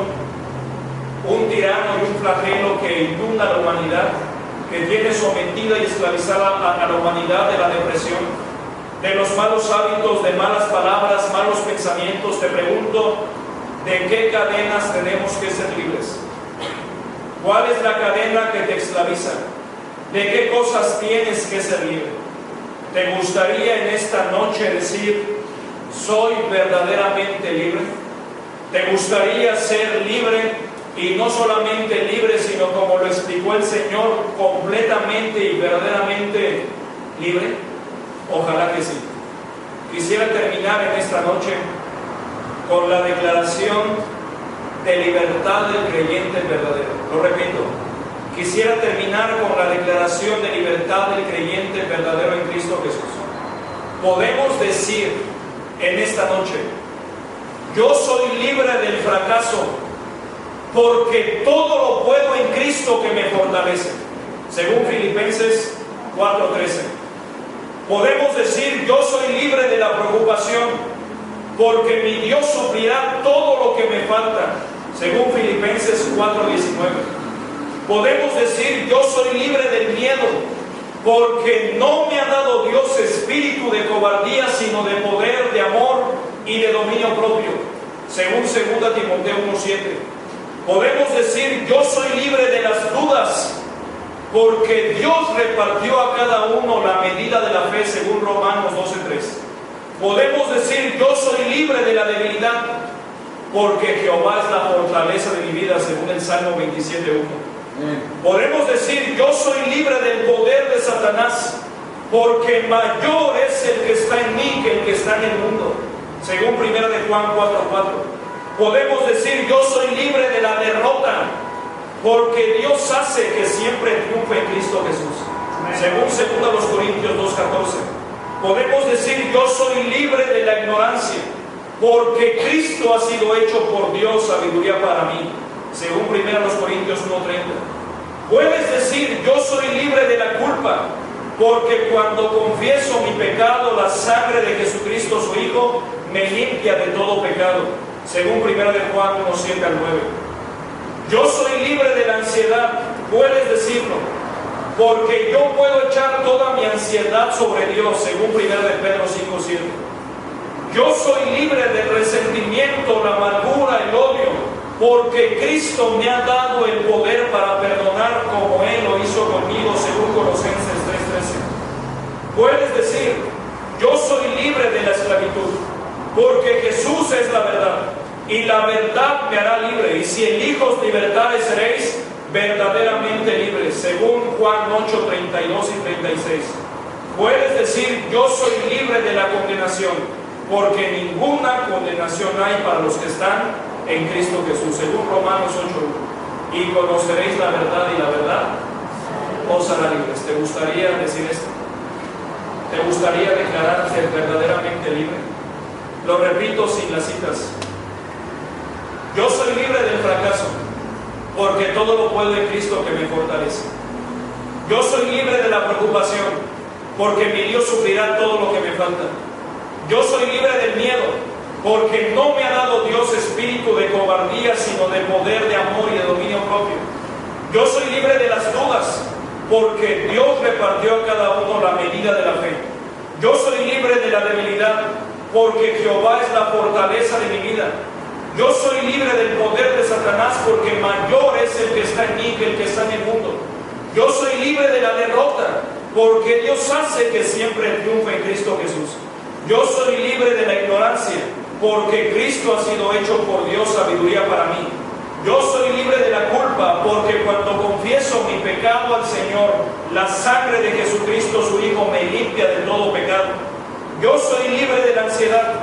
un tirano y un flagelo que inunda a la humanidad, que tiene sometida y esclavizada a la humanidad de la depresión, de los malos hábitos, de malas palabras, malos pensamientos. Te pregunto, ¿de qué cadenas tenemos que ser libres? ¿Cuál es la cadena que te esclaviza? ¿De qué cosas tienes que ser libre? ¿Te gustaría en esta noche decir, soy verdaderamente libre? ¿Te gustaría ser libre? Y no solamente libre, sino como lo explicó el Señor, completamente y verdaderamente libre. Ojalá que sí. Quisiera terminar en esta noche con la declaración de libertad del creyente verdadero. Lo repito, quisiera terminar con la declaración de libertad del creyente verdadero en Cristo Jesús. Podemos decir en esta noche, yo soy libre del fracaso, porque todo lo puedo en Cristo que me fortalece, según Filipenses 4:13. Podemos decir, yo soy libre de la preocupación, porque mi Dios suplirá todo lo que me falta, según Filipenses 4:19. Podemos decir, yo soy libre del miedo, porque no me ha dado Dios espíritu de cobardía, sino de poder, de amor y de dominio propio, según 2 Timoteo 1:7. Podemos decir, yo soy libre de las dudas, porque Dios repartió a cada uno la medida de la fe, según Romanos 12:3. Podemos decir, yo soy libre de la debilidad, porque Jehová es la fortaleza de mi vida, según el Salmo 27:1. Podemos decir, yo soy libre del poder de Satanás, porque mayor es el que está en mí que el que está en el mundo, según 1 de Juan 4:4. Podemos decir, yo soy libre de la derrota, porque Dios hace que siempre triunfe en Cristo Jesús, según 2 Corintios 2:14. Podemos decir, yo soy libre de la ignorancia, porque Cristo ha sido hecho por Dios sabiduría para mí, según 1 Corintios 1:30. Puedes decir, yo soy libre de la culpa, porque cuando confieso mi pecado, la sangre de Jesucristo su Hijo me limpia de todo pecado, según 1 de Juan 1:7 al 9. Yo soy libre de la ansiedad, puedes decirlo, porque yo puedo echar toda mi ansiedad sobre Dios, según 1 de Pedro 5:7. Yo soy libre del resentimiento, la amargura, el odio, porque Cristo me ha dado el poder para perdonar como Él lo hizo conmigo, según Colosenses 3:13. Puedes decir, yo soy libre de la esclavitud, porque Jesús es la verdad, y la verdad me hará libre, y si en hijos libertades seréis verdaderamente libres, según Juan 8:32 y 36. Puedes decir, yo soy libre de la condenación, porque ninguna condenación hay para los que están en Cristo Jesús, según Romanos 8:1. Y conoceréis la verdad, y la verdad os hará libres. ¿Te gustaría decir esto? ¿Te gustaría declararte verdaderamente libre? Lo repito sin las citas. Yo soy libre del fracaso, porque todo lo puedo en Cristo que me fortalece. Yo soy libre de la preocupación, porque mi Dios suplirá todo lo que me falta. Yo soy libre del miedo, porque no me ha dado Dios espíritu de cobardía, sino de poder, de amor y de dominio propio. Yo soy libre de las dudas, porque Dios repartió a cada uno la medida de la fe. Yo soy libre de la debilidad, porque Jehová es la fortaleza de mi vida. Yo soy libre del poder de Satanás, porque mayor es el que está en mí que el que está en el mundo. Yo soy libre de la derrota, porque Dios hace que siempre triunfe en Cristo Jesús. Yo soy libre de la ignorancia, porque Cristo ha sido hecho por Dios sabiduría para mí. Yo soy libre de la culpa, porque cuando confieso mi pecado al Señor, la sangre de Jesucristo, su Hijo, me limpia de todo pecado. Yo soy libre de la ansiedad,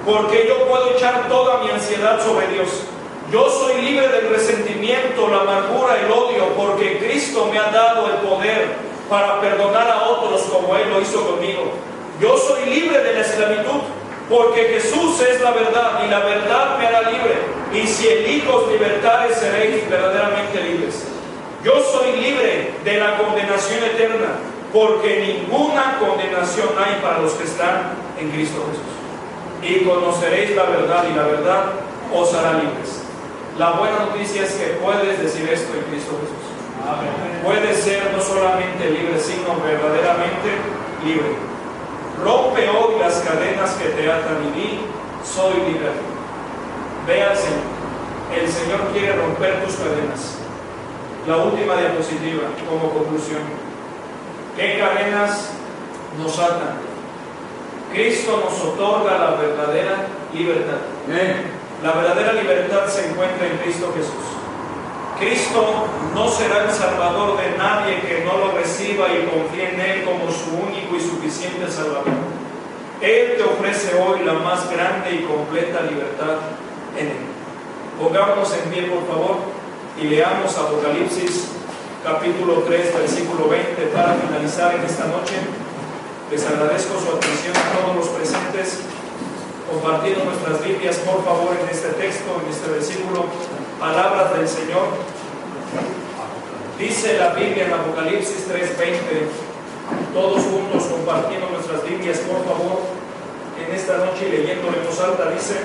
porque yo puedo echar toda mi ansiedad sobre Dios. Yo soy libre del resentimiento, la amargura, el odio, porque Cristo me ha dado el poder para perdonar a otros como Él lo hizo conmigo. Yo soy libre de la esclavitud, porque Jesús es la verdad y la verdad me hará libre. Y si el Hijo os libertare, seréis verdaderamente libres. Yo soy libre de la condenación eterna, porque ninguna condenación hay para los que están en Cristo Jesús. Y conoceréis la verdad, y la verdad os hará libres. La buena noticia es que puedes decir esto en Cristo Jesús. Amén. Puedes ser no solamente libre, sino verdaderamente libre. Rompe hoy las cadenas que te atan y di, soy libre. Ve al Señor. El Señor quiere romper tus cadenas. La última diapositiva como conclusión. ¿Qué cadenas nos atan? Cristo nos otorga la verdadera libertad. La verdadera libertad se encuentra en Cristo Jesús. Cristo no será el salvador de nadie que no lo reciba y confíe en Él como su único y suficiente salvador. Él te ofrece hoy la más grande y completa libertad en Él. Pongámonos en pie, por favor, y leamos Apocalipsis capítulo 3, versículo 20 para finalizar en esta noche. Les agradezco su atención a todos los presentes, compartiendo nuestras Biblias, por favor, en este texto, en este versículo, palabras del Señor. Dice la Biblia en Apocalipsis 3:20, todos juntos compartiendo nuestras Biblias, por favor, en esta noche y leyéndolo en voz alta, dice: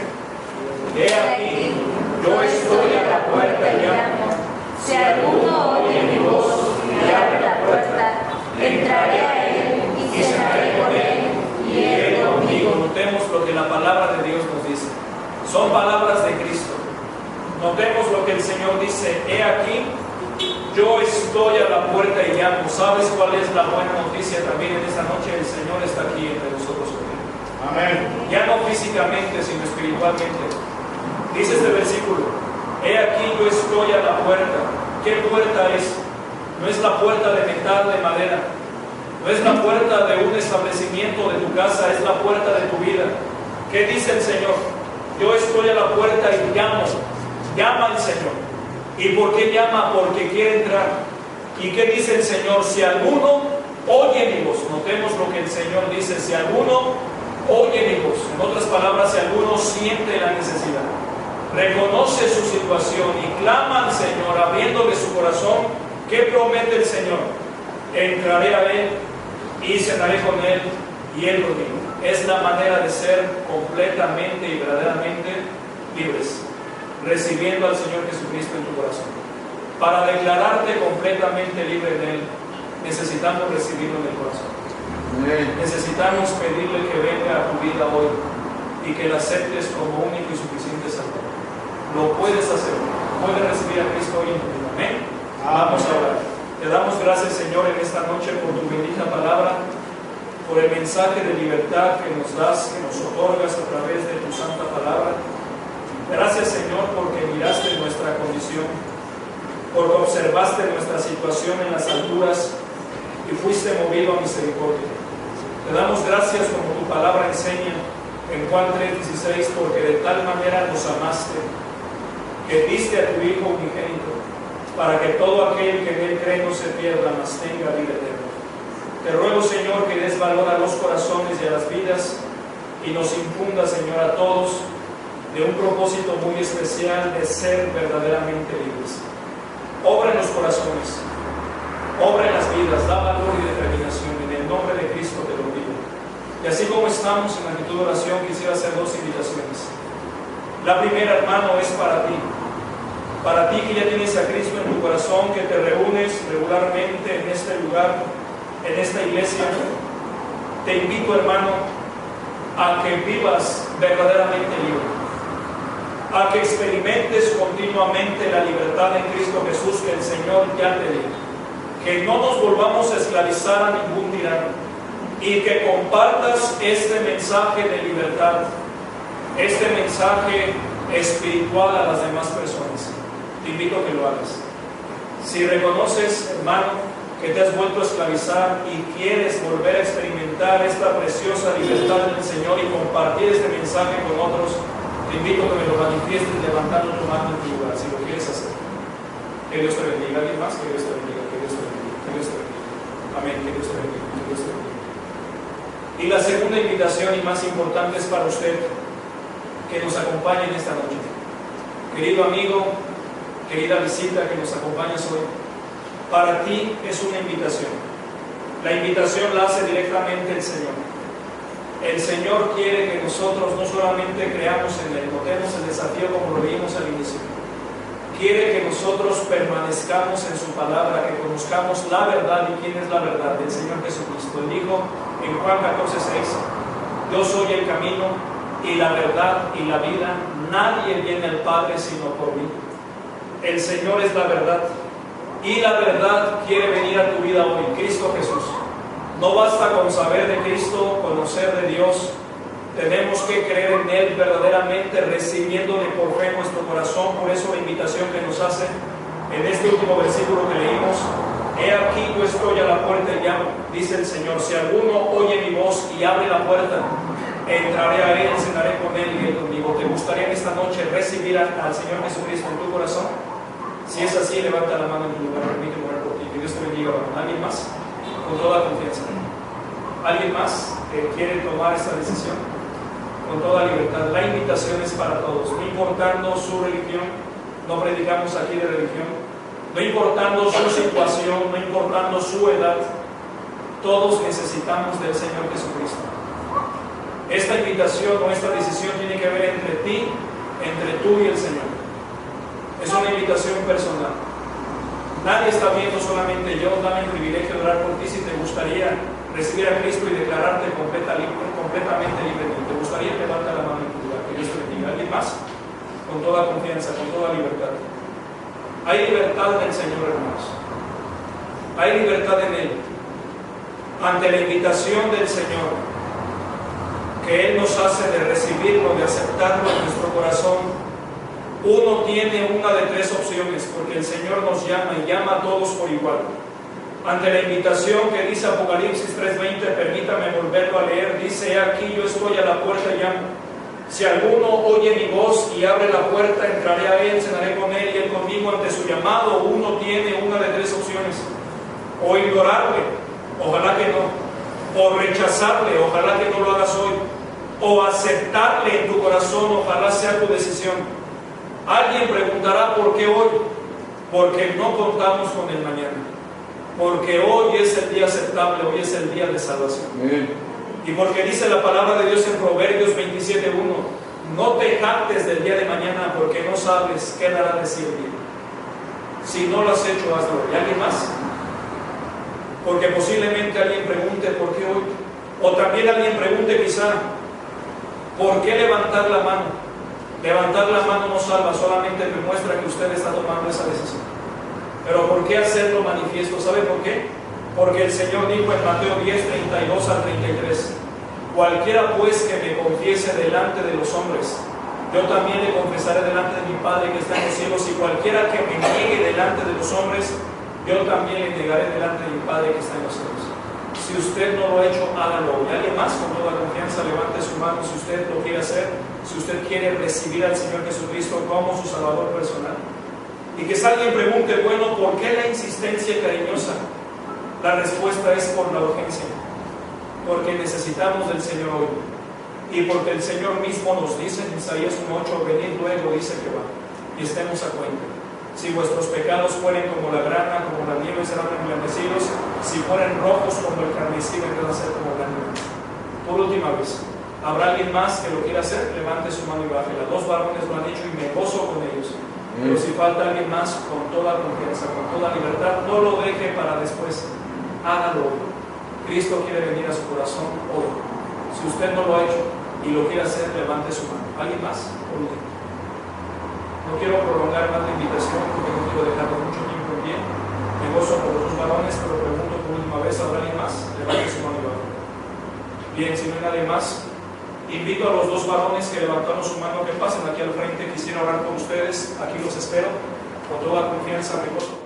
He aquí, yo estoy a la puerta y llamo. Si alguno oye mi voz y abre la puerta, entraré a él y cenaré con él y él conmigo. Notemos lo que la palabra de Dios nos dice. Son palabras de Cristo. Notemos lo que el Señor dice: He aquí, yo estoy a la puerta y llamo. ¿Sabes cuál es la buena noticia también en esta noche? El Señor está aquí entre nosotros. Amén. Ya no físicamente, sino espiritualmente. Dice este versículo: He aquí, yo estoy a la puerta. ¿Qué puerta es? No es la puerta de metal, de madera. No es la puerta de un establecimiento de tu casa, es la puerta de tu vida. ¿Qué dice el Señor? Yo estoy a la puerta y llamo. Llama al Señor. ¿Y por qué llama? Porque quiere entrar. ¿Y qué dice el Señor? Si alguno oye mi voz. Notemos lo que el Señor dice: si alguno oye mi voz. En otras palabras, si alguno siente la necesidad, reconoce su situación y clama al Señor, abriéndole su corazón, ¿qué promete el Señor? Entraré a Él y cenaré con Él y Él conmigo. Es la manera de ser completamente y verdaderamente libres, recibiendo al Señor Jesucristo en tu corazón. Para declararte completamente libre de Él, necesitamos recibirlo en el corazón. Necesitamos pedirle que venga a tu vida hoy y que la aceptes como único y suficiente Salvador. Lo puedes hacer, puedes recibir a Cristo hoy en tu vida. Amén. Vamos a orar. Te damos gracias, Señor, en esta noche por tu bendita palabra, por el mensaje de libertad que nos das, que nos otorgas a través de tu santa palabra. Gracias, Señor, porque miraste nuestra condición, porque observaste nuestra situación en las alturas y fuiste movido a misericordia. Te damos gracias, como tu palabra enseña en Juan 3:16, porque de tal manera nos amaste que diste a tu Hijo unigénito, para que todo aquel que en Él cree no se pierda, mas tenga vida eterna. Te ruego, Señor, que des valor a los corazones y a las vidas y nos infunda, Señor, a todos de un propósito muy especial de ser verdaderamente libres. Obra en los corazones, obra en las vidas, da valor y determinación. En el nombre de Cristo te lo pido. Y así como estamos en actitud de oración, quisiera hacer dos invitaciones. La primera, hermano, es para ti. Para ti que ya tienes a Cristo en tu corazón, que te reúnes regularmente en este lugar, en esta iglesia, te invito, hermano, a que vivas verdaderamente libre, a que experimentes continuamente la libertad en Cristo Jesús que el Señor ya te dio, que no nos volvamos a esclavizar a ningún tirano y que compartas este mensaje de libertad, este mensaje espiritual a las demás personas. Te invito a que lo hagas. Si reconoces, hermano, que te has vuelto a esclavizar y quieres volver a experimentar esta preciosa libertad del Señor y compartir este mensaje con otros, te invito a que me lo manifiestes levantando tu mano en tu lugar, si lo quieres hacer. Que Dios te bendiga. ¿Alguien más? Que Dios te bendiga, que Dios te bendiga, que Dios te bendiga. Amén, que Dios te bendiga, que Dios te bendiga. Y la segunda invitación y más importante es para usted, que nos acompañe en esta noche. Querido amigo, querida visita que nos acompañas hoy, para ti es una invitación. La invitación la hace directamente el Señor. El Señor quiere que nosotros no solamente creamos en Él, notemos el desafío como lo vimos al inicio. Quiere que nosotros permanezcamos en su palabra, que conozcamos la verdad. ¿Y quién es la verdad? Del Señor Jesucristo. Él dijo en Juan 14:6, yo soy el camino y la verdad y la vida. Nadie viene al Padre sino por mí. El Señor es la verdad. Y la verdad quiere venir a tu vida hoy, Cristo Jesús. No basta con saber de Cristo, conocer de Dios. Tenemos que creer en Él verdaderamente, recibiéndole por fe en nuestro corazón. Por eso la invitación que nos hace en este último versículo que leímos: he aquí yo estoy a la puerta y llamo, dice el Señor. Si alguno oye mi voz y abre la puerta, entraré a Él, cenaré con Él y Él conmigo. ¿Te gustaría en esta noche recibir al Señor Jesucristo en tu corazón? Si es así, levanta la mano en tu lugar, permíteme orar por ti. Que Dios te bendiga. ¿Alguien más? Con toda confianza. ¿Alguien más que quiere tomar esta decisión? Con toda libertad. La invitación es para todos, no importando su religión. No predicamos aquí de religión. No importando su situación, no importando su edad. Todos necesitamos del Señor Jesucristo. Esta invitación o esta decisión tiene que ver entre ti, entre tú y el Señor. Es una invitación personal. Nadie está viendo, solamente yo. Dame el privilegio de orar por ti si te gustaría recibir a Cristo y declararte completamente libre. ¿Te gustaría? Levanta la mano en tu lugar. Que Dios te bendiga. ¿Alguien más? Con toda confianza, con toda libertad. Hay libertad en el Señor, hermanos. Hay libertad en Él. Ante la invitación del Señor que Él nos hace de recibirlo, de aceptarlo en nuestro corazón, uno tiene una de tres opciones, porque el Señor nos llama y llama a todos por igual. Ante la invitación que dice Apocalipsis 3:20, permítame volverlo a leer, dice: aquí yo estoy a la puerta y llamo. Si alguno oye mi voz y abre la puerta, entraré a Él, cenaré con Él y Él conmigo. Ante su llamado, uno tiene una de tres opciones: o ignorarle, ojalá que no; o rechazarle, ojalá que no lo hagas hoy; o aceptarle en tu corazón, ojalá sea tu decisión. Alguien preguntará: ¿por qué hoy? Porque no contamos con el mañana. Porque hoy es el día aceptable, hoy es el día de salvación. Y porque dice la palabra de Dios en Proverbios 27:1: no te jactes del día de mañana, porque no sabes qué dará de sí el día. Si no lo has hecho, hazlo. ¿Y alguien más? Porque posiblemente alguien pregunte: ¿por qué hoy? O también alguien pregunte quizá: ¿por qué levantar la mano? Levantar la mano no salva, solamente demuestra que usted está tomando esa decisión. Pero ¿por qué hacerlo manifiesto? ¿Sabe por qué? Porque el Señor dijo en Mateo 10:32 al 33: cualquiera pues que me confiese delante de los hombres, yo también le confesaré delante de mi Padre que está en los cielos. Y cualquiera que me niegue delante de los hombres, yo también le negaré delante de mi Padre que está en los cielos. Si usted no lo ha hecho, hágalo. Y alguien más, con toda confianza, levante su mano si usted lo quiere hacer, si usted quiere recibir al Señor Jesucristo como su Salvador personal. Y que si alguien pregunte: bueno, ¿por qué la insistencia cariñosa? La respuesta es por la urgencia. Porque necesitamos del Señor hoy. Y porque el Señor mismo nos dice en Isaías 1:8: venid luego, dice Jehová, y estemos a cuenta. Si vuestros pecados fueren como la grana, como la nieve, serán emblanquecidos. Si fueren rojos como el carmesí, vendrán a ser como blanco. Por última vez, ¿habrá alguien más que lo quiera hacer? Levante su mano y bájela. 2 varones lo han hecho y me gozo con ellos. Pero si falta alguien más, con toda confianza, con toda libertad, no lo deje para después, hágalo hoy. Cristo quiere venir a su corazón hoy. Si usted no lo ha hecho y lo quiere hacer, levante su mano. ¿Alguien más? No quiero prolongar más la invitación porque no quiero dejarlo mucho tiempo en pie. Me gozo por los dos varones, pero pregunto por última vez, ¿habrá alguien más? Levante su mano y va. Bien, si no hay nadie más, invito a los dos varones que levantaron su mano que pasen aquí al frente. Quisiera orar con ustedes, aquí los espero, con toda confianza, me gozo.